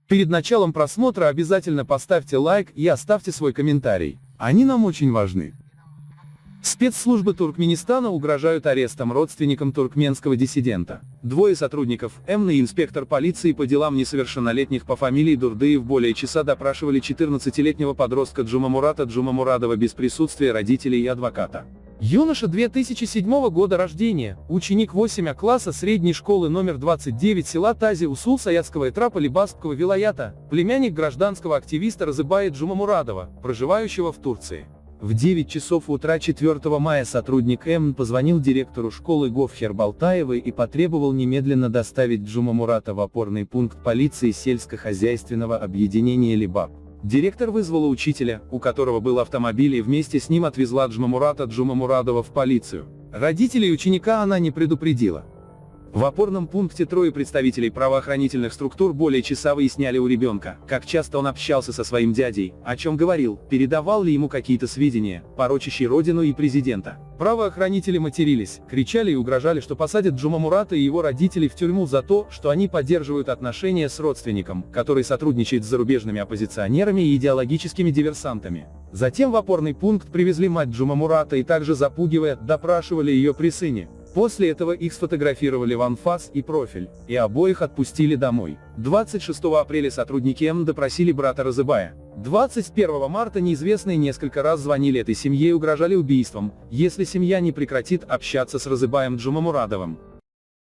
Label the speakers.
Speaker 1: Перед началом просмотра обязательно поставьте лайк и оставьте свой комментарий. Они нам очень важны. Спецслужбы Туркменистана угрожают арестом родственникам туркменского диссидента. Двое сотрудников, МН и инспектор полиции по делам несовершеннолетних по фамилии Дурдыев более часа допрашивали 14-летнего подростка Джумамурата Джумамурадова без присутствия родителей и адвоката. Юноша 2007 года рождения, ученик 8 класса средней школы номер 29 села Тази Усул Саядского этапа Либасского вилаята, племянник гражданского активиста Разыбая Джумамурадова, проживающего в Турции. В 9 часов утра 4 мая сотрудник МН позвонил директору школы Гофхер Балтаевой и потребовал немедленно доставить Джумамурата в опорный пункт полиции сельскохозяйственного объединения Либаб. Директор вызвала учителя, у которого был автомобиль, и вместе с ним отвезла Джумамурата Джумамурадова в полицию. Родителей ученика она не предупредила. В опорном пункте трое представителей правоохранительных структур более часа выясняли у ребенка, как часто он общался со своим дядей, о чем говорил, передавал ли ему какие-то сведения, порочащие родину и президента. Правоохранители матерились, кричали и угрожали, что посадят Джумамурата и его родителей в тюрьму за то, что они поддерживают отношения с родственником, который сотрудничает с зарубежными оппозиционерами и идеологическими диверсантами. Затем в опорный пункт привезли мать Джумамурата и также, запугивая, допрашивали ее при сыне. После этого их сфотографировали в анфас и профиль, и обоих отпустили домой. 26 апреля сотрудники МН допросили брата Разыбая. 21 марта неизвестные несколько раз звонили этой семье и угрожали убийством, если семья не прекратит общаться с Разыбаем Джумамурадовым.